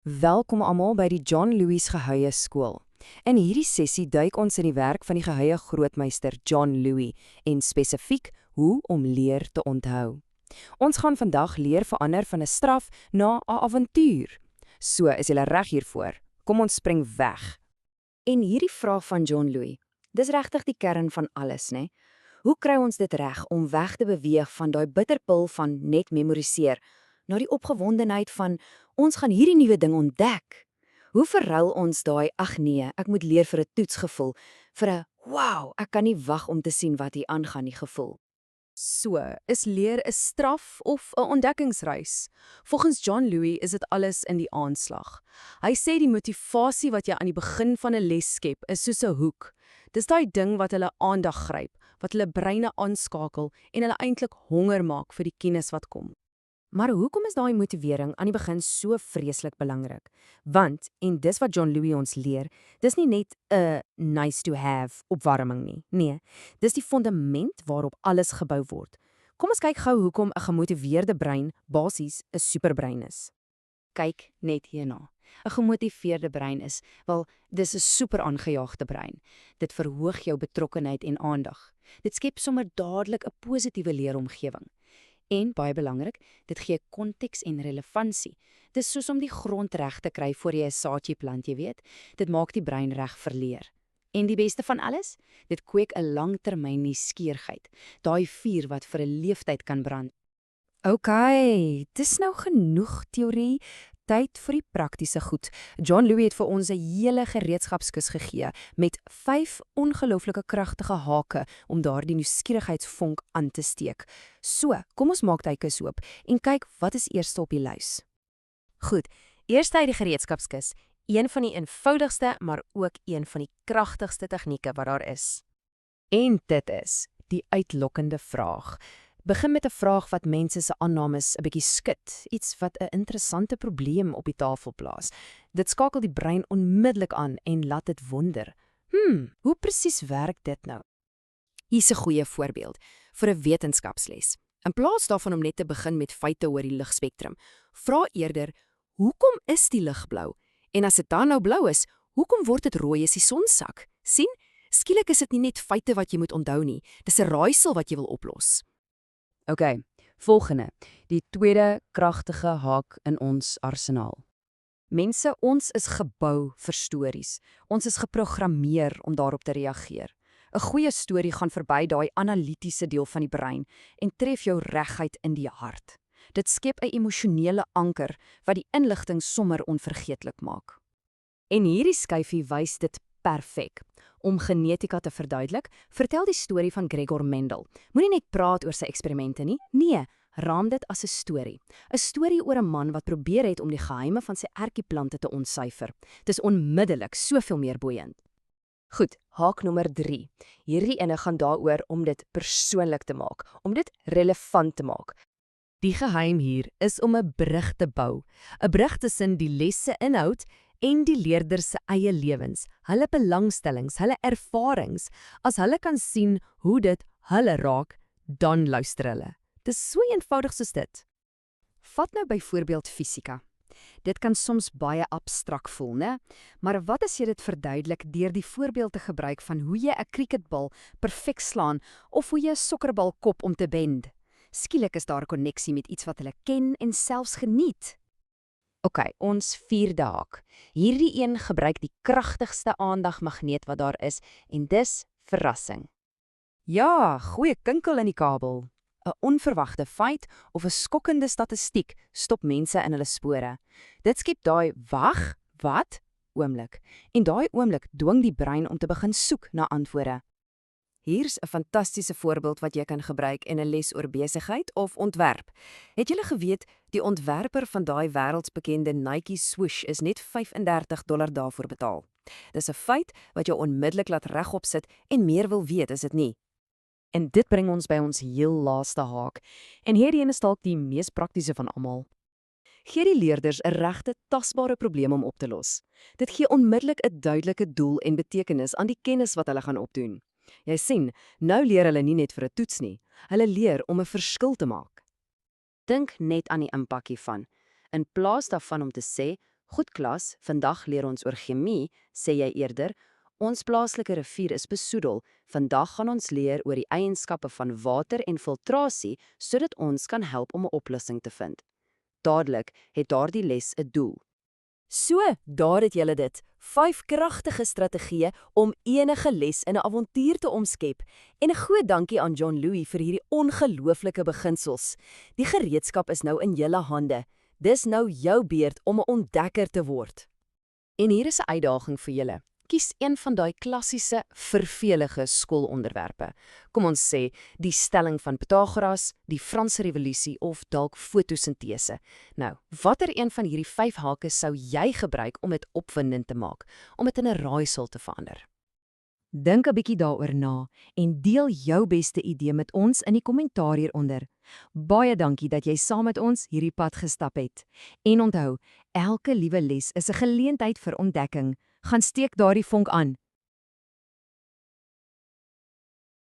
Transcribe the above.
Welkom almal by die John Lewis Gehuie Skool. In hierdie sessie duik ons in die werk van die gehuie grootmeester John Lewis en spesifiek hoe om leer te onthou. Ons gaan vandag leer verander van 'n straf na 'n avontuur. So, is julle reg hiervoor? Kom ons spring weg. En hierdie vraag van John Lewis, dis regtig die kern van alles, né? Hoe kry ons dit reg om weg te beweeg van daai bitterpil van net memoriseer na die opgewondenheid van ons gaan hierdie nuwe ding ontdek? Hoe verruil ons daai ag nee, ek moet leer vir 'n toets gevoel vir 'n wow, ek kan nie wag om te sien wat hier aangaan nie gevoel? So, is leer 'n straf of 'n ontdekkingsreis? Volgens John Lewis is dit alles in die aanslag. Hy sê die motivasie wat jy aan die begin van 'n les skep, is soos 'n hoek. Dis daai ding wat hulle aandag gryp, wat hulle breine aanskakel en hulle eintlik honger maak vir die kennis wat kom. Maar hoekom is daai motivering aan die begin so vreeslik belangrik? Want, en dis wat John Lewis ons leer, dis nie net 'n nice to have opwarming nie. Nee, dis die fondament waarop alles gebou word. Kom ons kyk gou hoekom 'n gemotiveerde brein basies 'n superbrein is. Kyk net hierna. 'n Gemotiveerde brein is, wel, dis 'n super aangejaagde brein. Dit verhoog jou betrokkenheid en aandag. Dit skep sommer dadelik 'n positiewe leeromgewing. En, baie belangrik, dit gee konteks en relevantie. Dis soos om die grond reg te kry voor jy 'n saadjie plant, jy weet. Dit maak die brein reg vir leer. En die beste van alles? Dit kweek 'n langtermyn nuuskierigheid. Daai vuur wat vir 'n leeftyd kan brand. OK, dis nou genoeg teorie. Tyd vir die praktiese goed. John Lewis het vir ons 'n hele gereedskapskus gegee met 5 ongelooflike kragtige hake om daardie nuuskierigheidsvonk aan te steek. So, kom ons maak die kus oop en kyk wat is eerste op die lys. Goed, eerste uit die gereedskapskis, een van die eenvoudigste, maar ook een van die kragtigste tegnieke wat daar is. En dit is die uitlokkende vraag. Begin met 'n vraag wat mense se aannames 'n bietjie skud, iets wat 'n interessante probleem op die tafel plaas. Dit skakel die brein onmiddellik aan en laat dit wonder. Hoe presies werk dit nou? Hier's 'n goeie voorbeeld vir 'n wetenskapsles. In plaas daarvan om net te begin met feite oor die ligspektrum, vra eerder: hoekom is die lig blou? En as dit dan nou blou is, hoekom word dit rooi as die son sak? Sien? Skielik is dit nie net feite wat jy moet onthou nie, dis 'n raaisel wat jy wil oplos. OK, volgende. Die tweede kragtige haak in ons arsenaal. Mense, ons is gebou vir stories. Ons is geprogrammeer om daarop te reageer. 'n Goeie storie gaan verby daai analitiese deel van die brein en tref jou reguit in die hart. Dit skep 'n emosionele anker wat die inligting sommer onvergeetlik maak. En hierdie skyfie wys dit perfek. Om genetika te verduidelik, vertel die storie van Gregor Mendel. Moenie net praat oor sy eksperimente nie. Nee, raam dit as 'n storie. 'n Storie oor 'n man wat probeer het om die geheime van sy ertjieplante te ontsyfer. Dis onmiddellik soveel meer boeiend. Goed, haak nommer 3. Hierdie ene gaan daaroor om dit persoonlik te maak, om dit relevant te maak. Die geheim hier is om 'n brug te bou. 'n Brug tussen die lesse inhoud en die leerder se eie lewens, hulle belangstellings, hulle ervarings. As hulle kan sien hoe dit hulle raak, dan luister hulle. Dis so eenvoudig soos dit. Vat nou byvoorbeeld fisika. Dit kan soms baie abstrak voel, né? Maar wat as jy dit verduidelik deur die voorbeeld te gebruik van hoe jy 'n cricketbal perfek slaan of hoe jy 'n sokkerbal kop om te bend? Skielik is daar 'n koneksie met iets wat hulle ken en selfs geniet. OK, ons vierde haak. Hierdie een gebruik die kragtigste aandagmagneet wat daar is en dis verrassing. Ja, goeie kinkel in die kabel. 'n Onverwagte feit of 'n skokkende statistiek stop mense in hulle spore. Dit skep daai wag, wat oomblik. En daai oomblik dwing die brein om te begin soek na antwoorde. Hier's 'n fantastiese voorbeeld wat jy kan gebruik in 'n les oor besigheid of ontwerp. Het julle geweet die ontwerper van daai wêreldsbekende Nike swoosh is net $35 daarvoor betaal? Dis 'n feit wat jou onmiddellik laat regop sit en meer wil weet, is dit nie? En dit bring ons by ons heel laaste haak. En hierdie een is dalk die mees praktiese van almal. Gee die leerders 'n regte tasbare probleem om op te los. Dit gee onmiddellik 'n duidelike doel en betekenis aan die kennis wat hulle gaan opdoen. Jy sien, nou leer hulle nie net vir 'n toets nie. Hulle leer om 'n verskil te maak. Dink net aan die impak hiervan. In plaas daarvan om te sê, Goed klas, vandag leer ons oor chemie, sê jy eerder. Ons plaaslike rivier is besoedel. Vandag gaan ons leer oor die eienskappe van water en filtrasie sodat ons kan help om 'n oplossing te vind. Dadelik het daardie les 'n doel. So, daar het julle dit. 5 kragtige strategieë om enige les in 'n avontuur te omskep. En 'n groot dankie aan John Louis vir hierdie ongelooflike beginsels. Die gereedskap is nou in julle hande. Dis nou jou beurt om 'n ontdekker te word. En hier is 'n uitdaging vir julle. Kies een van daai klassiese, vervelige skoolonderwerpe. Kom ons sê, die stelling van Pythagoras, die Franse Revolusie of dalk fotosintese. Nou, watter een van hierdie 5 hake sou jy gebruik om dit opwindend te maak, om dit in 'n raaisel te verander? Dink 'n bietjie daaroor na en deel jou beste idee met ons in die kommentaar hieronder. Baie dankie dat jy saam met ons hierdie pad gestap het. En onthou, elke liewe les is 'n geleentheid vir ontdekking. Gaan steek daardie vonk aan.